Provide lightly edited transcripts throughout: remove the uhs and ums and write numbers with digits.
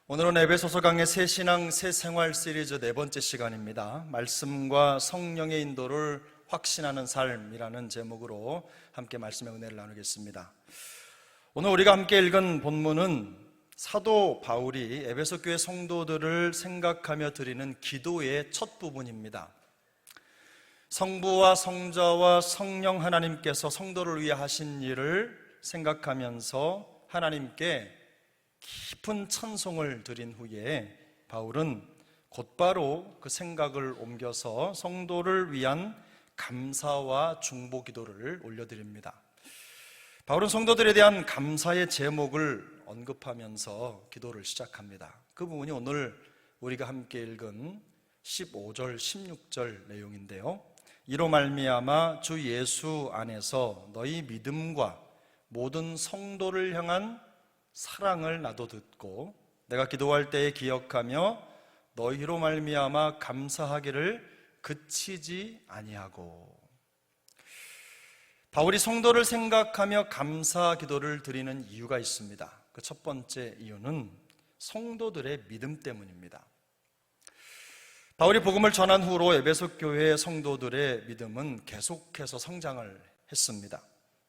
오늘은 에베소서 강의 새 신앙 새 생활 시리즈 네 번째 시간입니다. 말씀과 성령의 인도를 확신하는 삶이라는 제목으로 함께 말씀의 은혜를 나누겠습니다. 오늘 우리가 함께 읽은 본문은 사도 바울이 에베소 교회 성도들을 생각하며 드리는 기도의 첫 부분입니다. 성부와 성자와 성령 하나님께서 성도를 위해 하신 일을 생각하면서 하나님께 깊은 찬송을 드린 후에 바울은 곧바로 그 생각을 옮겨서 성도를 위한 감사와 중보 기도를 올려드립니다. 바울은 성도들에 대한 감사의 제목을 언급하면서 기도를 시작합니다. 그 부분이 오늘 우리가 함께 읽은 15절, 16절 내용인데요. 이로 말미암아 주 예수 안에서 너희 믿음과 모든 성도를 향한 사랑을 나도 듣고 내가 기도할 때에 기억하며 너희로 말미암아 감사하기를 그치지 아니하고. 바울이 성도를 생각하며 감사 기도를 드리는 이유가 있습니다. 그 첫 번째 이유는 성도들의 믿음 때문입니다. 바울이 복음을 전한 후로 에베소 교회 성도들의 믿음은 계속해서 성장을 했습니다.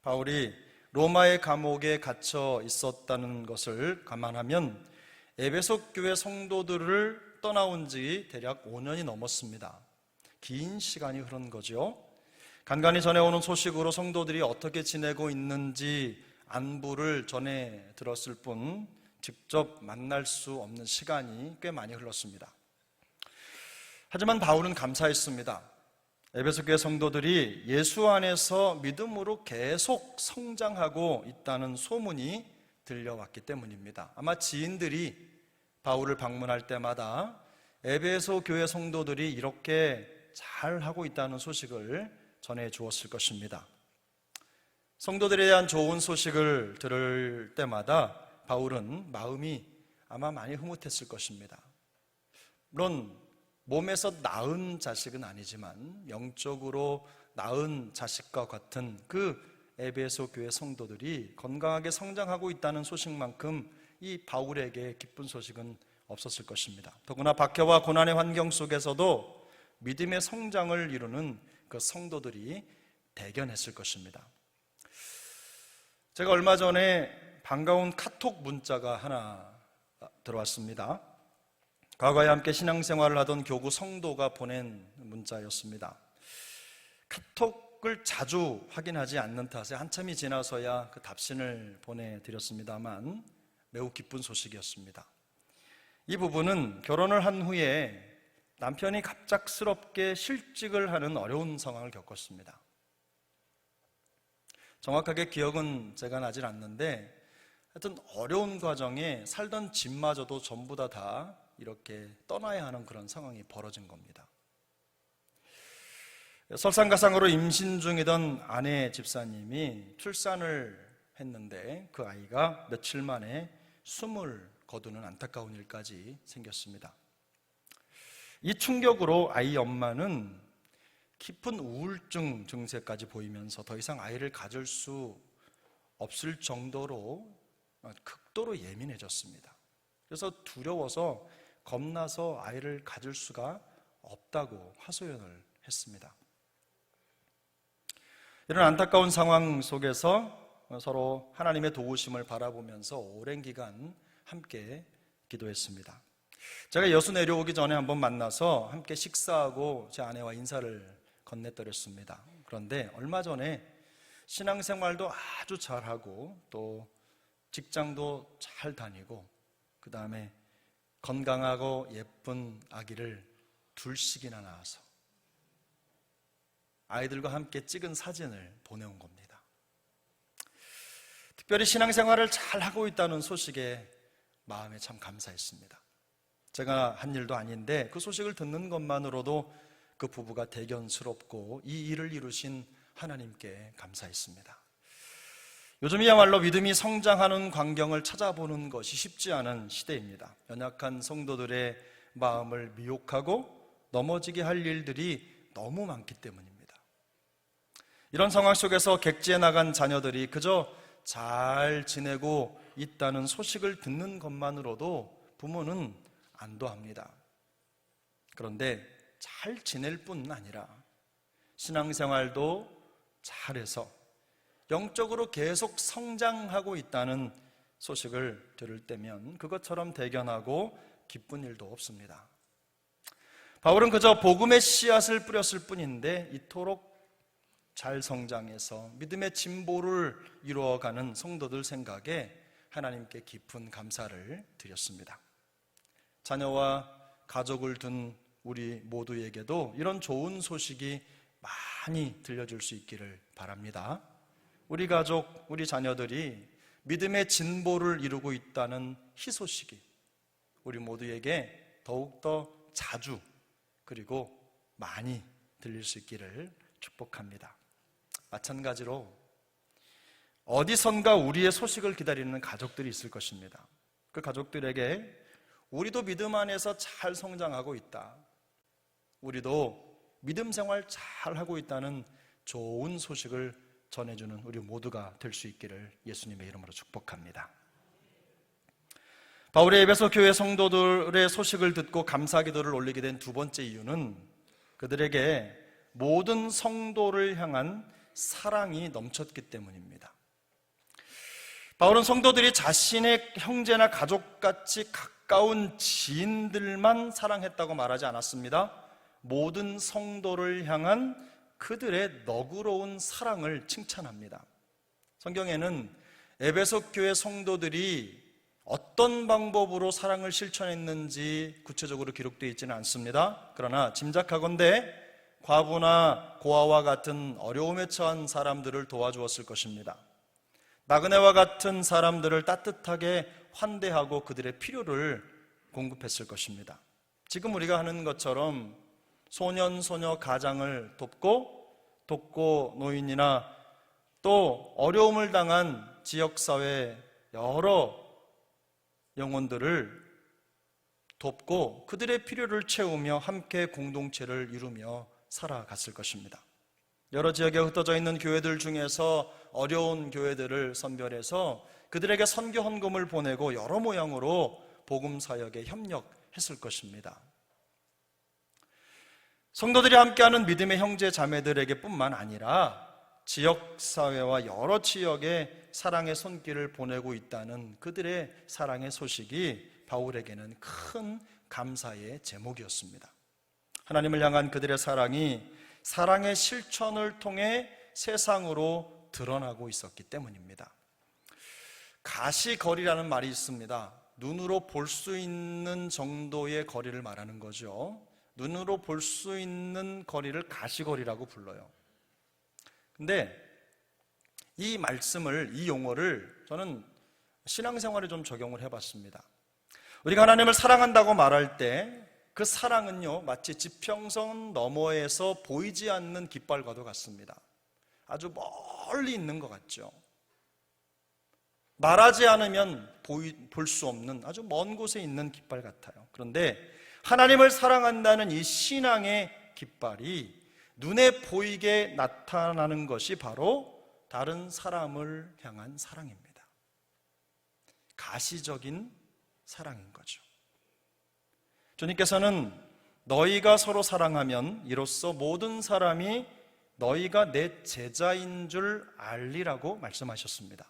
바울이 로마의 감옥에 갇혀 있었다는 것을 감안하면 에베소 교회 성도들을 떠나온 지 대략 5년이 넘었습니다. 긴 시간이 흐른 거죠. 간간히 전해오는 소식으로 성도들이 어떻게 지내고 있는지 안부를 전해 들었을 뿐 직접 만날 수 없는 시간이 꽤 많이 흘렀습니다. 하지만 바울은 감사했습니다. 에베소 교회 성도들이 예수 안에서 믿음으로 계속 성장하고 있다는 소문이 들려왔기 때문입니다. 아마 지인들이 바울을 방문할 때마다 에베소 교회 성도들이 이렇게 잘하고 있다는 소식을 전해 주었을 것입니다. 성도들에 대한 좋은 소식을 들을 때마다 바울은 마음이 아마 많이 흐뭇했을 것입니다. 물론 몸에서 낳은 자식은 아니지만 영적으로 낳은 자식과 같은 그 에베소 교회 성도들이 건강하게 성장하고 있다는 소식만큼 이 바울에게 기쁜 소식은 없었을 것입니다. 더구나 박해와 고난의 환경 속에서도 믿음의 성장을 이루는 그 성도들이 대견했을 것입니다. 제가 얼마 전에 반가운 카톡 문자가 하나 들어왔습니다. 과거에 함께 신앙생활을 하던 교구 성도가 보낸 문자였습니다. 카톡을 자주 확인하지 않는 탓에 한참이 지나서야 그 답신을 보내드렸습니다만 매우 기쁜 소식이었습니다. 이 부부는 결혼을 한 후에 남편이 갑작스럽게 실직을 하는 어려운 상황을 겪었습니다. 정확하게 기억은 제가 나질 않는데 하여튼 어려운 과정에 살던 집마저도 전부 다 이렇게 떠나야 하는 그런 상황이 벌어진 겁니다. 설상가상으로 임신 중이던 아내 집사님이 출산을 했는데 그 아이가 며칠 만에 숨을 거두는 안타까운 일까지 생겼습니다. 이 충격으로 아이 엄마는 깊은 우울증 증세까지 보이면서 더 이상 아이를 가질 수 없을 정도로 극도로 예민해졌습니다. 그래서 두려워서 겁나서 아이를 가질 수가 없다고 하소연을 했습니다. 이런 안타까운 상황 속에서 서로 하나님의 도우심을 바라보면서 오랜 기간 함께 기도했습니다. 제가 여수 내려오기 전에 한번 만나서 함께 식사하고 제 아내와 인사를 건네드렸습니다. 그런데 얼마 전에 신앙생활도 아주 잘하고 또 직장도 잘 다니고 그 다음에 건강하고 예쁜 아기를 둘씩이나 낳아서 아이들과 함께 찍은 사진을 보내온 겁니다. 특별히 신앙생활을 잘하고 있다는 소식에 마음에 참 감사했습니다. 제가 한 일도 아닌데 그 소식을 듣는 것만으로도 그 부부가 대견스럽고 이 일을 이루신 하나님께 감사했습니다. 요즘이야말로 믿음이 성장하는 광경을 찾아보는 것이 쉽지 않은 시대입니다. 연약한 성도들의 마음을 미혹하고 넘어지게 할 일들이 너무 많기 때문입니다. 이런 상황 속에서 객지에 나간 자녀들이 그저 잘 지내고 있다는 소식을 듣는 것만으로도 부모는 안도합니다. 그런데 잘 지낼 뿐 아니라 신앙생활도 잘해서 영적으로 계속 성장하고 있다는 소식을 들을 때면 그것처럼 대견하고 기쁜 일도 없습니다. 바울은 그저 복음의 씨앗을 뿌렸을 뿐인데 이토록 잘 성장해서 믿음의 진보를 이루어가는 성도들 생각에 하나님께 깊은 감사를 드렸습니다. 자녀와 가족을 둔 우리 모두에게도 이런 좋은 소식이 많이 들려줄 수 있기를 바랍니다. 우리 가족, 우리 자녀들이 믿음의 진보를 이루고 있다는 희소식이 우리 모두에게 더욱더 자주 그리고 많이 들릴 수 있기를 축복합니다. 마찬가지로 어디선가 우리의 소식을 기다리는 가족들이 있을 것입니다. 그 가족들에게 우리도 믿음 안에서 잘 성장하고 있다, 우리도 믿음 생활 잘 하고 있다는 좋은 소식을 전해주는 우리 모두가 될 수 있기를 예수님의 이름으로 축복합니다. 바울의 에베소 교회 성도들의 소식을 듣고 감사 기도를 올리게 된 두 번째 이유는 그들에게 모든 성도를 향한 사랑이 넘쳤기 때문입니다. 바울은 성도들이 자신의 형제나 가족같이 가까운 지인들만 사랑했다고 말하지 않았습니다. 모든 성도를 향한 그들의 너그러운 사랑을 칭찬합니다. 성경에는 에베소 교회 성도들이 어떤 방법으로 사랑을 실천했는지 구체적으로 기록되어 있지는 않습니다. 그러나 짐작하건대 과부나 고아와 같은 어려움에 처한 사람들을 도와주었을 것입니다. 나그네와 같은 사람들을 따뜻하게 환대하고 그들의 필요를 공급했을 것입니다. 지금 우리가 하는 것처럼 소년, 소녀 가장을 돕고 노인이나 또 어려움을 당한 지역사회 여러 영혼들을 돕고 그들의 필요를 채우며 함께 공동체를 이루며 살아갔을 것입니다. 여러 지역에 흩어져 있는 교회들 중에서 어려운 교회들을 선별해서 그들에게 선교 헌금을 보내고 여러 모양으로 복음 사역에 협력했을 것입니다. 성도들이 함께하는 믿음의 형제 자매들에게 뿐만 아니라 지역사회와 여러 지역에 사랑의 손길을 보내고 있다는 그들의 사랑의 소식이 바울에게는 큰 감사의 제목이었습니다. 하나님을 향한 그들의 사랑이 사랑의 실천을 통해 세상으로 드러나고 있었기 때문입니다. 가시거리라는 말이 있습니다. 눈으로 볼 수 있는 정도의 거리를 말하는 거죠. 눈으로 볼 수 있는 거리를 가시거리라고 불러요. 근데 이 말씀을, 이 용어를 저는 신앙생활에 좀 적용을 해봤습니다. 우리가 하나님을 사랑한다고 말할 때 그 사랑은요, 마치 지평선 너머에서 보이지 않는 깃발과도 같습니다. 아주 멀리 있는 것 같죠. 말하지 않으면 볼 수 없는 아주 먼 곳에 있는 깃발 같아요. 그런데 하나님을 사랑한다는 이 신앙의 깃발이 눈에 보이게 나타나는 것이 바로 다른 사람을 향한 사랑입니다. 가시적인 사랑인 거죠. 주님께서는 너희가 서로 사랑하면 이로써 모든 사람이 너희가 내 제자인 줄 알리라고 말씀하셨습니다.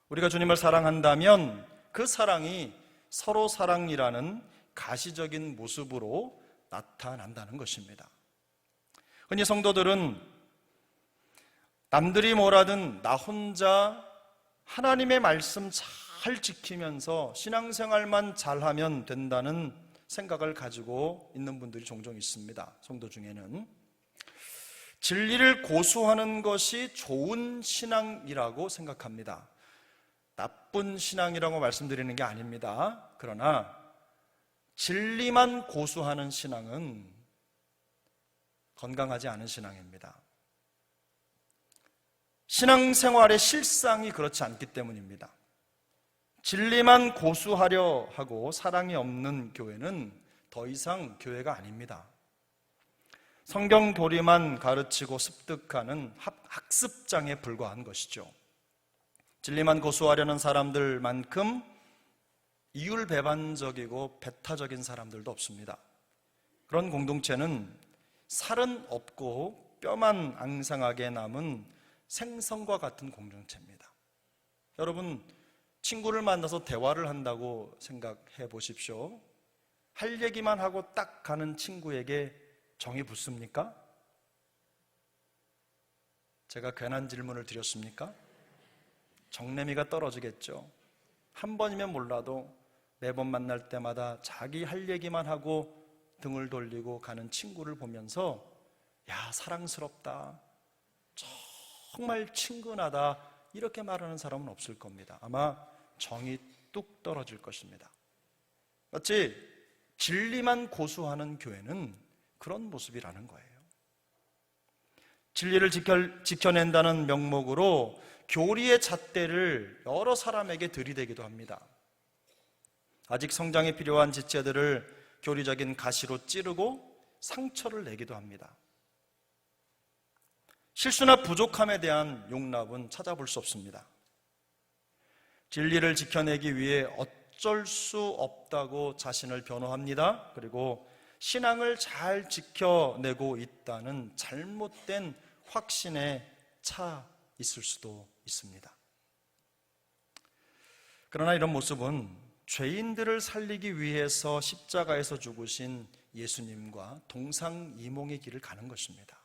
우리가 주님을 사랑한다면 그 사랑이 서로 사랑이라는 가시적인 모습으로 나타난다는 것입니다. 흔히 성도들은 남들이 뭐라든 나 혼자 하나님의 말씀 잘 지키면서 신앙생활만 잘하면 된다는 생각을 가지고 있는 분들이 종종 있습니다. 성도 중에는 진리를 고수하는 것이 좋은 신앙이라고 생각합니다. 나쁜 신앙이라고 말씀드리는 게 아닙니다. 그러나 진리만 고수하는 신앙은 건강하지 않은 신앙입니다. 신앙생활의 실상이 그렇지 않기 때문입니다. 진리만 고수하려 하고 사랑이 없는 교회는 더 이상 교회가 아닙니다. 성경 도리만 가르치고 습득하는 학습장에 불과한 것이죠. 진리만 고수하려는 사람들만큼 이율배반적이고 배타적인 사람들도 없습니다. 그런 공동체는 살은 없고 뼈만 앙상하게 남은 생선과 같은 공동체입니다. 여러분, 친구를 만나서 대화를 한다고 생각해 보십시오. 할 얘기만 하고 딱 가는 친구에게 정이 붙습니까? 제가 괜한 질문을 드렸습니까? 정내미가 떨어지겠죠. 한 번이면 몰라도 매번 만날 때마다 자기 할 얘기만 하고 등을 돌리고 가는 친구를 보면서 야, 사랑스럽다, 정말 친근하다, 이렇게 말하는 사람은 없을 겁니다. 아마 정이 뚝 떨어질 것입니다. 마치 진리만 고수하는 교회는 그런 모습이라는 거예요. 진리를 지켜낸다는 명목으로 교리의 잣대를 여러 사람에게 들이대기도 합니다. 아직 성장이 필요한 지체들을 교리적인 가시로 찌르고 상처를 내기도 합니다. 실수나 부족함에 대한 용납은 찾아볼 수 없습니다. 진리를 지켜내기 위해 어쩔 수 없다고 자신을 변호합니다. 그리고 신앙을 잘 지켜내고 있다는 잘못된 확신에 차 있을 수도 있습니다. 그러나 이런 모습은 죄인들을 살리기 위해서 십자가에서 죽으신 예수님과 동상이몽의 길을 가는 것입니다.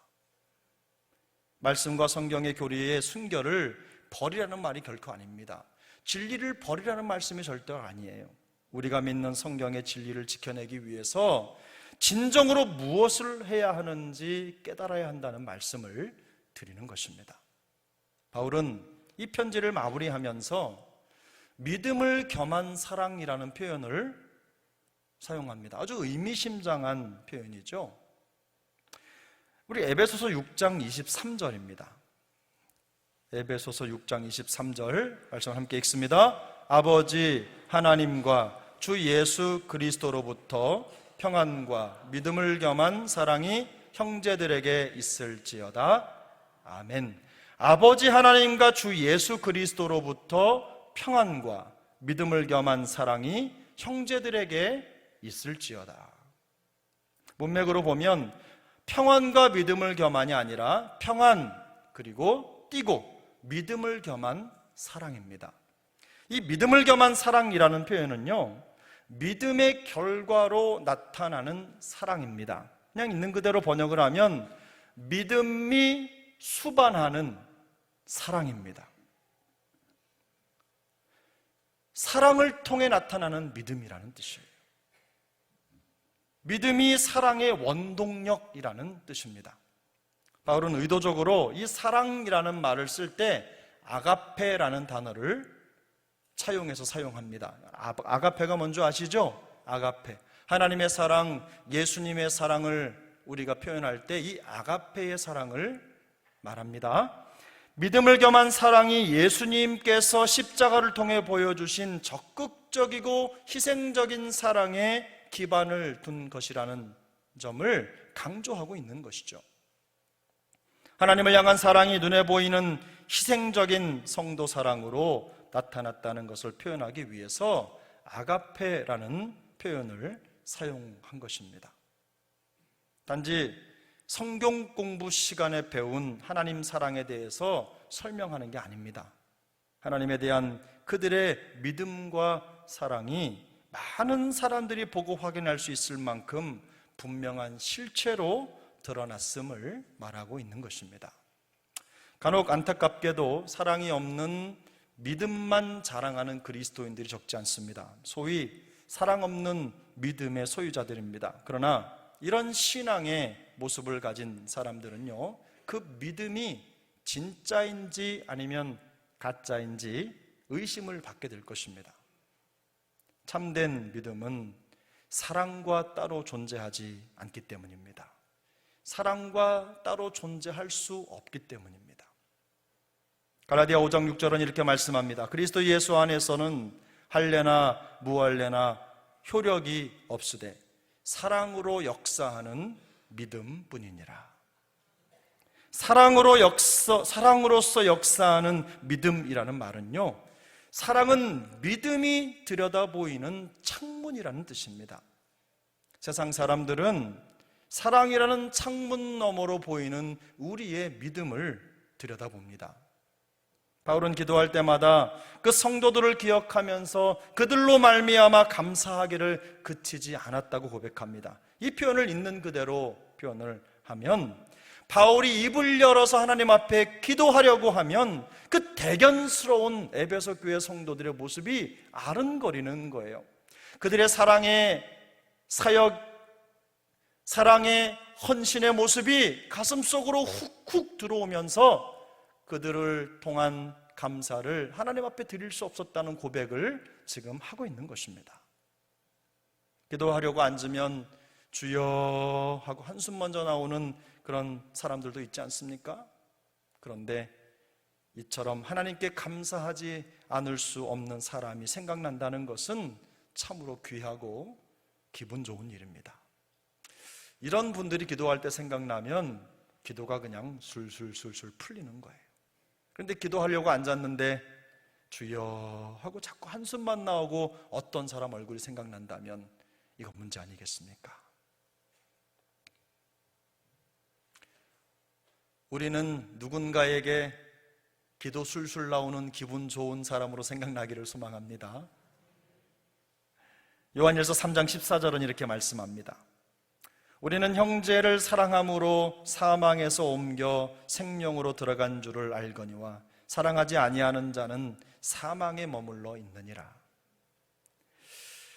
말씀과 성경의 교리의 순결을 버리라는 말이 결코 아닙니다. 진리를 버리라는 말씀이 절대 아니에요. 우리가 믿는 성경의 진리를 지켜내기 위해서 진정으로 무엇을 해야 하는지 깨달아야 한다는 말씀을 드리는 것입니다. 바울은 이 편지를 마무리하면서 믿음을 겸한 사랑이라는 표현을 사용합니다. 아주 의미심장한 표현이죠. 우리 에베소서 6장 23절입니다. 에베소서 6장 23절 말씀 함께 읽습니다. 아버지 하나님과 주 예수 그리스도로부터 평안과 믿음을 겸한 사랑이 형제들에게 있을지어다. 아멘. 아버지 하나님과 주 예수 그리스도로부터 평안과 믿음을 겸한 사랑이 형제들에게 있을지어다. 문맥으로 보면 평안과 믿음을 겸한이 아니라 평안 그리고 띄고 믿음을 겸한 사랑입니다. 이 믿음을 겸한 사랑이라는 표현은요, 믿음의 결과로 나타나는 사랑입니다. 그냥 있는 그대로 번역을 하면 믿음이 수반하는 사랑입니다. 사랑을 통해 나타나는 믿음이라는 뜻이에요. 믿음이 사랑의 원동력이라는 뜻입니다. 바울은 의도적으로 이 사랑이라는 말을 쓸 때 아가페라는 단어를 차용해서 사용합니다. 아가페가 뭔지 아시죠? 아가페. 하나님의 사랑, 예수님의 사랑을 우리가 표현할 때 이 아가페의 사랑을 말합니다. 믿음을 겸한 사랑이 예수님께서 십자가를 통해 보여주신 적극적이고 희생적인 사랑에 기반을 둔 것이라는 점을 강조하고 있는 것이죠. 하나님을 향한 사랑이 눈에 보이는 희생적인 성도 사랑으로 나타났다는 것을 표현하기 위해서 아가페라는 표현을 사용한 것입니다. 단지 성경 공부 시간에 배운 하나님 사랑에 대해서 설명하는 게 아닙니다. 하나님에 대한 그들의 믿음과 사랑이 많은 사람들이 보고 확인할 수 있을 만큼 분명한 실체로 드러났음을 말하고 있는 것입니다. 간혹 안타깝게도 사랑이 없는 믿음만 자랑하는 그리스도인들이 적지 않습니다. 소위 사랑 없는 믿음의 소유자들입니다. 그러나 이런 신앙의 모습을 가진 사람들은요, 그 믿음이 진짜인지 아니면 가짜인지 의심을 받게 될 것입니다. 참된 믿음은 사랑과 따로 존재하지 않기 때문입니다. 사랑과 따로 존재할 수 없기 때문입니다. 갈라디아 5장 6절은 이렇게 말씀합니다. 그리스도 예수 안에서는 할례나 무할례나 효력이 없으되 사랑으로 역사하는 믿음뿐이니라. 사랑으로서 역사하는 믿음이라는 말은요, 사랑은 믿음이 들여다보이는 창문이라는 뜻입니다. 세상 사람들은 사랑이라는 창문 너머로 보이는 우리의 믿음을 들여다봅니다. 바울은 기도할 때마다 그 성도들을 기억하면서 그들로 말미암아 감사하기를 그치지 않았다고 고백합니다. 이 표현을 있는 그대로 표현을 하면 바울이 입을 열어서 하나님 앞에 기도하려고 하면 그 대견스러운 에베소 교회 성도들의 모습이 아른거리는 거예요. 그들의 사랑의 사역, 사랑의 헌신의 모습이 가슴속으로 훅훅 들어오면서 그들을 통한 감사를 하나님 앞에 드릴 수 없었다는 고백을 지금 하고 있는 것입니다. 기도하려고 앉으면 주여 하고 한숨 먼저 나오는 그런 사람들도 있지 않습니까? 그런데 이처럼 하나님께 감사하지 않을 수 없는 사람이 생각난다는 것은 참으로 귀하고 기분 좋은 일입니다. 이런 분들이 기도할 때 생각나면 기도가 그냥 술술술술 풀리는 거예요. 그런데 기도하려고 앉았는데 주여 하고 자꾸 한숨만 나오고 어떤 사람 얼굴이 생각난다면 이거 문제 아니겠습니까? 우리는 누군가에게 기도 술술 나오는 기분 좋은 사람으로 생각나기를 소망합니다. 요한일서 3장 14절은 이렇게 말씀합니다. 우리는 형제를 사랑함으로 사망에서 옮겨 생명으로 들어간 줄을 알거니와 사랑하지 아니하는 자는 사망에 머물러 있느니라.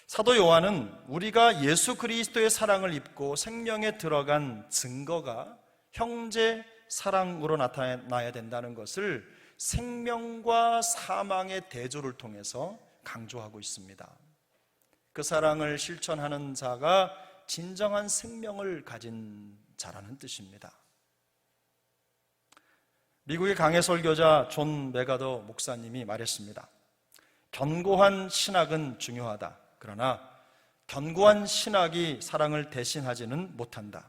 사도 요한은 우리가 예수 그리스도의 사랑을 입고 생명에 들어간 증거가 형제 사랑으로 나타나야 된다는 것을 생명과 사망의 대조를 통해서 강조하고 있습니다. 그 사랑을 실천하는 자가 진정한 생명을 가진 자라는 뜻입니다. 미국의 강해 설교자 존 메가더 목사님이 말했습니다. 견고한 신학은 중요하다. 그러나 견고한 신학이 사랑을 대신하지는 못한다.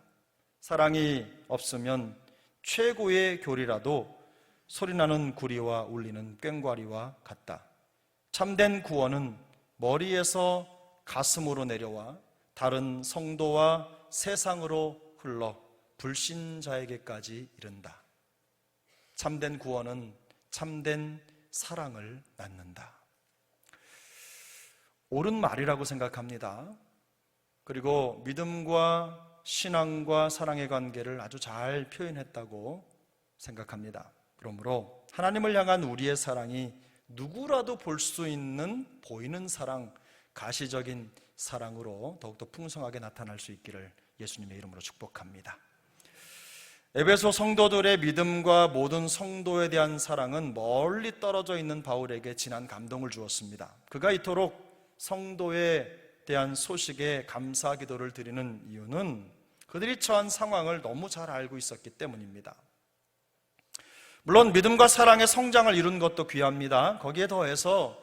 사랑이 없으면 최고의 교리라도 소리나는 구리와 울리는 꽹과리와 같다. 참된 구원은 머리에서 가슴으로 내려와 다른 성도와 세상으로 흘러 불신자에게까지 이른다. 참된 구원은 참된 사랑을 낳는다. 옳은 말이라고 생각합니다. 그리고 믿음과 신앙과 사랑의 관계를 아주 잘 표현했다고 생각합니다. 그러므로 하나님을 향한 우리의 사랑이 누구라도 볼 수 있는 보이는 사랑, 가시적인 사랑으로 더욱더 풍성하게 나타날 수 있기를 예수님의 이름으로 축복합니다. 에베소 성도들의 믿음과 모든 성도에 대한 사랑은 멀리 떨어져 있는 바울에게 진한 감동을 주었습니다. 그가 이토록 성도에 대한 소식에 감사 기도를 드리는 이유는 그들이 처한 상황을 너무 잘 알고 있었기 때문입니다. 물론 믿음과 사랑의 성장을 이룬 것도 귀합니다. 거기에 더해서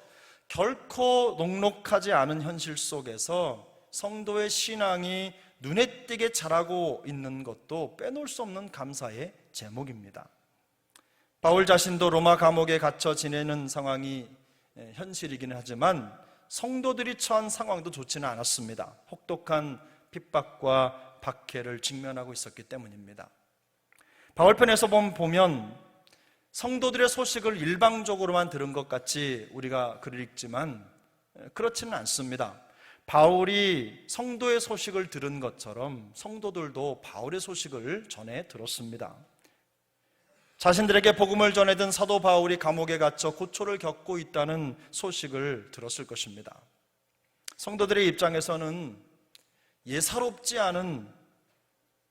결코 녹록하지 않은 현실 속에서 성도의 신앙이 눈에 띄게 자라고 있는 것도 빼놓을 수 없는 감사의 제목입니다. 바울 자신도 로마 감옥에 갇혀 지내는 상황이 현실이긴 하지만 성도들이 처한 상황도 좋지는 않았습니다. 혹독한 핍박과 박해를 직면하고 있었기 때문입니다. 바울편에서 보면 성도들의 소식을 일방적으로만 들은 것 같이 우리가 글을 읽지만 그렇지는 않습니다. 바울이 성도의 소식을 들은 것처럼 성도들도 바울의 소식을 전해 들었습니다. 자신들에게 복음을 전해든 사도 바울이 감옥에 갇혀 고초를 겪고 있다는 소식을 들었을 것입니다. 성도들의 입장에서는 예사롭지 않은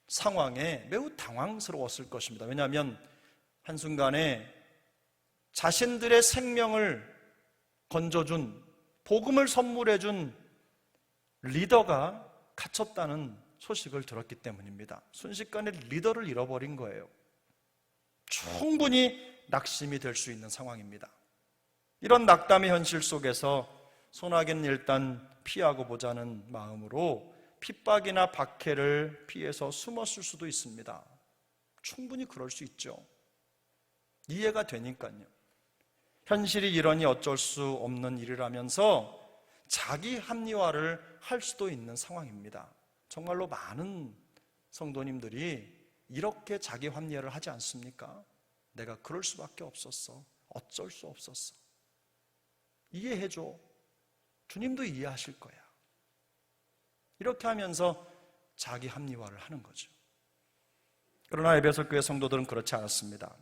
상황에 매우 당황스러웠을 것입니다. 왜냐하면 한순간에 자신들의 생명을 건져준, 복음을 선물해준 리더가 갇혔다는 소식을 들었기 때문입니다. 순식간에 리더를 잃어버린 거예요. 충분히 낙심이 될 수 있는 상황입니다. 이런 낙담의 현실 속에서 소나기는 일단 피하고 보자는 마음으로 핍박이나 박해를 피해서 숨었을 수도 있습니다. 충분히 그럴 수 있죠. 이해가 되니까요. 현실이 이러니 어쩔 수 없는 일이라면서 자기 합리화를 할 수도 있는 상황입니다. 정말로 많은 성도님들이 이렇게 자기 합리화를 하지 않습니까? 내가 그럴 수밖에 없었어. 어쩔 수 없었어. 이해해줘. 주님도 이해하실 거야. 이렇게 하면서 자기 합리화를 하는 거죠. 그러나 에베소 교회 성도들은 그렇지 않았습니다.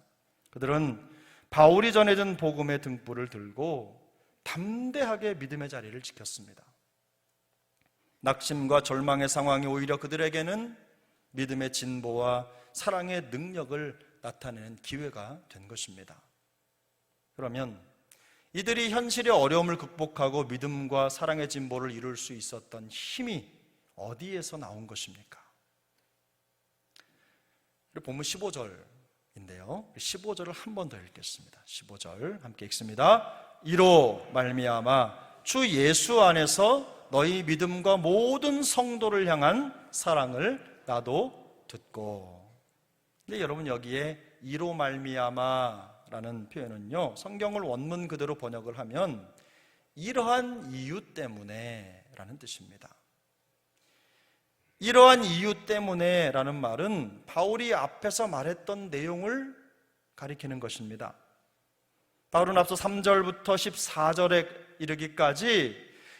그들은 바울이 전해준 복음의 등불을 들고 담대하게 믿음의 자리를 지켰습니다. 낙심과 절망의 상황이 오히려 그들에게는 믿음의 진보와 사랑의 능력을 나타내는 기회가 된 것입니다. 그러면 이들이 현실의 어려움을 극복하고 믿음과 사랑의 진보를 이룰 수 있었던 힘이 어디에서 나온 것입니까? 본문 15절인데요 15절을 한 번 더 읽겠습니다. 15절 함께 읽습니다. 이로 말미암아 주 예수 안에서 너희 믿음과 모든 성도를 향한 사랑을 나도 듣고. 근데 여러분, 여기에 이로 말미암아라는 표현은요, 성경을 원문 그대로 번역을 하면 이러한 이유 때문에 라는 뜻입니다. 이러한 이유 때문에 라는 말은 바울이 앞에서 말했던 내용을 가리키는 것입니다. 바울은 앞서 3절부터 14절에 이르기까지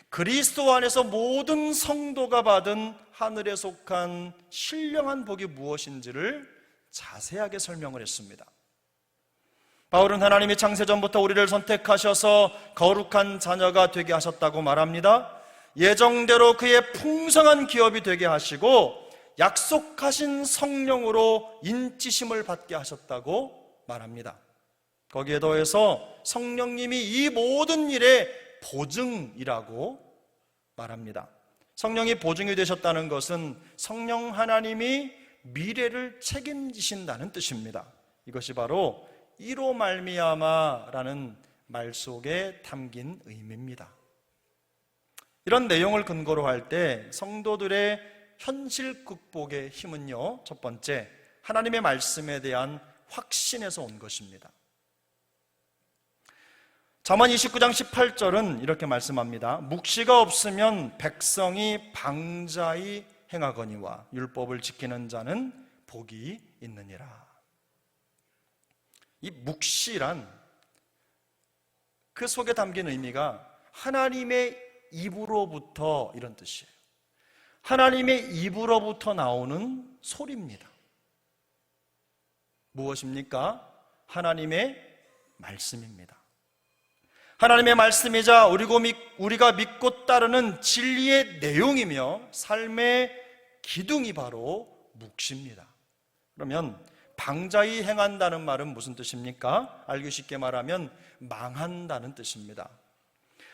그리스도 안에서 모든 성도가 받은 하늘에 속한 신령한 복이 무엇인지를 자세하게 설명을 했습니다. 바울은 하나님이 창세전부터 우리를 선택하셔서 거룩한 자녀가 되게 하셨다고 말합니다. 예정대로 그의 풍성한 기업이 되게 하시고 약속하신 성령으로 인치심을 받게 하셨다고 말합니다. 거기에 더해서 성령님이 이 모든 일의 보증이라고 말합니다. 성령이 보증이 되셨다는 것은 성령 하나님이 미래를 책임지신다는 뜻입니다. 이것이 바로 이로 말미암아라는 말 속에 담긴 의미입니다. 이런 내용을 근거로 할 때 성도들의 현실 극복의 힘은요, 첫 번째, 하나님의 말씀에 대한 확신에서 온 것입니다. 잠언 29장 18절은 이렇게 말씀합니다. 묵시가 없으면 백성이 방자히 행하거니와 율법을 지키는 자는 복이 있느니라. 이 묵시란 그 속에 담긴 의미가 하나님의 입으로부터 이런 뜻이에요. 하나님의 입으로부터 나오는 소리입니다. 무엇입니까? 하나님의 말씀입니다. 하나님의 말씀이자 우리가 믿고 따르는 진리의 내용이며 삶의 기둥이 바로 묵시입니다. 그러면 방자히 행한다는 말은 무슨 뜻입니까? 알기 쉽게 말하면 망한다는 뜻입니다.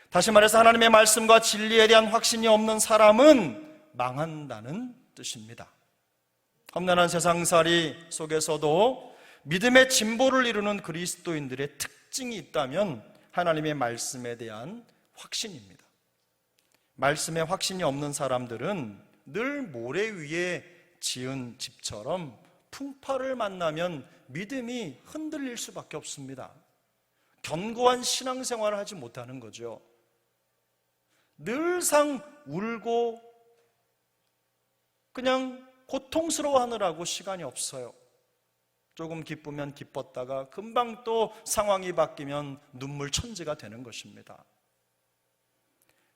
다시 말해서 하나님의 말씀과 진리에 대한 확신이 없는 사람은 망한다는 뜻입니다. 험난한 세상살이 속에서도 믿음의 진보를 이루는 그리스도인들의 특징이 있다면 하나님의 말씀에 대한 확신입니다. 말씀에 확신이 없는 사람들은 늘 모래 위에 지은 집처럼 풍파를 만나면 믿음이 흔들릴 수밖에 없습니다. 견고한 신앙생활을 하지 못하는 거죠. 늘상 울고 그냥 고통스러워하느라고 시간이 없어요. 조금 기쁘면 기뻤다가 금방 또 상황이 바뀌면 눈물 천지가 되는 것입니다.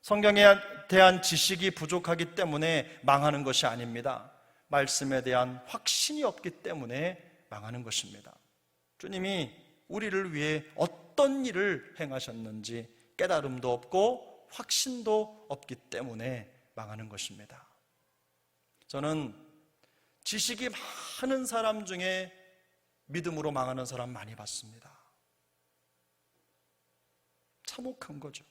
성경에 대한 지식이 부족하기 때문에 망하는 것이 아닙니다. 말씀에 대한 확신이 없기 때문에 망하는 것입니다. 주님이 우리를 위해 어떤 일을 행하셨는지 깨달음도 없고 확신도 없기 때문에 망하는 것입니다. 저는 지식이 많은 사람 중에 믿음으로 망하는 사람 많이 봤습니다. 참혹한 거죠.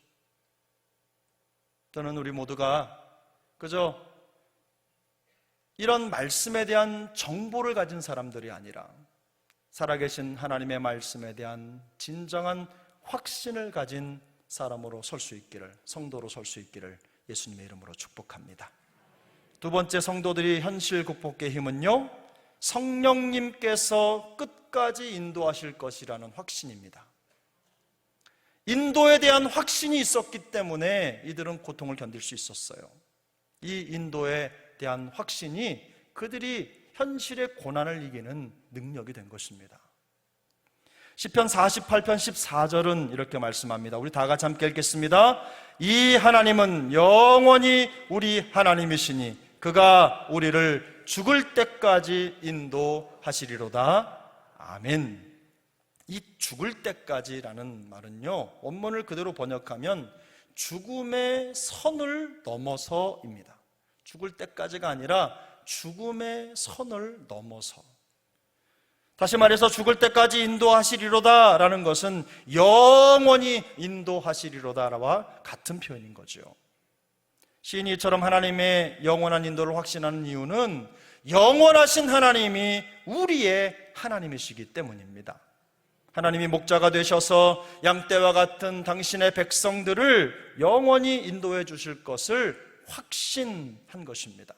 저는 우리 모두가 그저 이런 말씀에 대한 정보를 가진 사람들이 아니라 살아계신 하나님의 말씀에 대한 진정한 확신을 가진 사람으로 설 수 있기를, 성도로 설 수 있기를 예수님의 이름으로 축복합니다. 두 번째, 성도들이 현실 극복의 힘은요, 성령님께서 끝까지 인도하실 것이라는 확신입니다. 인도에 대한 확신이 있었기 때문에 이들은 고통을 견딜 수 있었어요. 이 인도에 대한 확신이 그들이 현실의 고난을 이기는 능력이 된 것입니다. 시편 48편 14절은 이렇게 말씀합니다. 우리 다 같이 함께 읽겠습니다. 이 하나님은 영원히 우리 하나님이시니 그가 우리를 죽을 때까지 인도하시리로다. 아멘. 이 죽을 때까지라는 말은요, 원문을 그대로 번역하면 죽음의 선을 넘어서입니다. 죽을 때까지가 아니라 죽음의 선을 넘어서. 다시 말해서 죽을 때까지 인도하시리로다 라는 것은 영원히 인도하시리로다와 같은 표현인 거죠. 시인이 이처럼 하나님의 영원한 인도를 확신하는 이유는 영원하신 하나님이 우리의 하나님이시기 때문입니다. 하나님이 목자가 되셔서 양떼와 같은 당신의 백성들을 영원히 인도해 주실 것을 확신한 것입니다.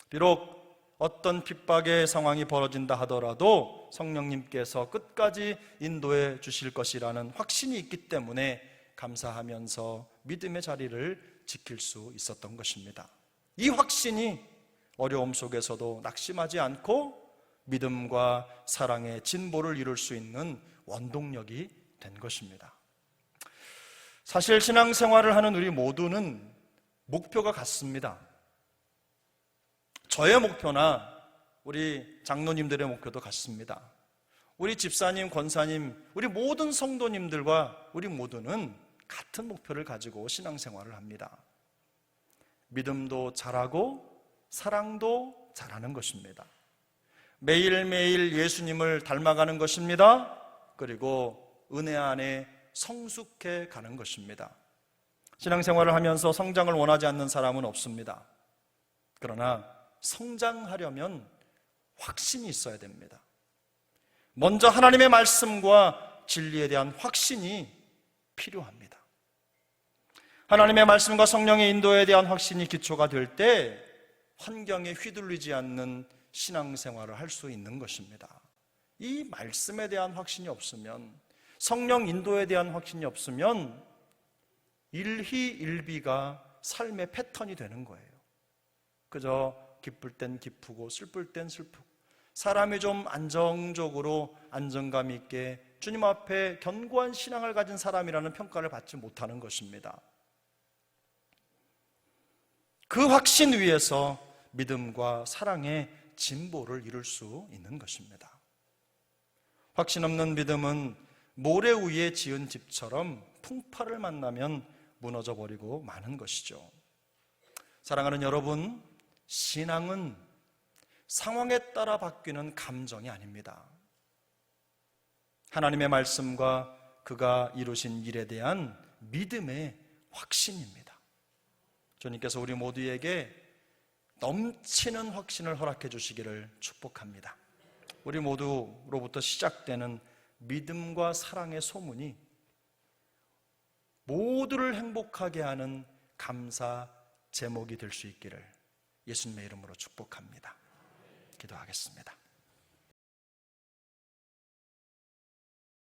비록 어떤 핍박의 상황이 벌어진다 하더라도 성령님께서 끝까지 인도해 주실 것이라는 확신이 있기 때문에 감사하면서 믿음의 자리를 지킬 수 있었던 것입니다. 이 확신이 어려움 속에서도 낙심하지 않고 믿음과 사랑의 진보를 이룰 수 있는 원동력이 된 것입니다. 사실 신앙생활을 하는 우리 모두는 목표가 같습니다. 저의 목표나 우리 장로님들의 목표도 같습니다. 우리 집사님, 권사님, 우리 모든 성도님들과 우리 모두는 같은 목표를 가지고 신앙생활을 합니다. 믿음도 잘하고 사랑도 잘하는 것입니다. 매일매일 예수님을 닮아가는 것입니다. 그리고 은혜 안에 성숙해 가는 것입니다. 신앙생활을 하면서 성장을 원하지 않는 사람은 없습니다. 그러나 성장하려면 확신이 있어야 됩니다. 먼저 하나님의 말씀과 진리에 대한 확신이 필요합니다. 하나님의 말씀과 성령의 인도에 대한 확신이 기초가 될 때 환경에 휘둘리지 않는 신앙생활을 할 수 있는 것입니다. 이 말씀에 대한 확신이 없으면, 성령 인도에 대한 확신이 없으면 일희일비가 삶의 패턴이 되는 거예요. 그저 기쁠 땐 기쁘고 슬플 땐 슬프고, 사람이 좀 안정적으로 안정감 있게 주님 앞에 견고한 신앙을 가진 사람이라는 평가를 받지 못하는 것입니다. 그 확신 위에서 믿음과 사랑의 진보를 이룰 수 있는 것입니다. 확신 없는 믿음은 모래 위에 지은 집처럼 풍파를 만나면 무너져 버리고 마는 것이죠. 사랑하는 여러분, 신앙은 상황에 따라 바뀌는 감정이 아닙니다. 하나님의 말씀과 그가 이루신 일에 대한 믿음의 확신입니다. 주님께서 우리 모두에게 넘치는 확신을 허락해 주시기를 축복합니다. 우리 모두로부터 시작되는 믿음과 사랑의 소문이 모두를 행복하게 하는 감사 제목이 될 수 있기를 예수님의 이름으로 축복합니다. 기도하겠습니다.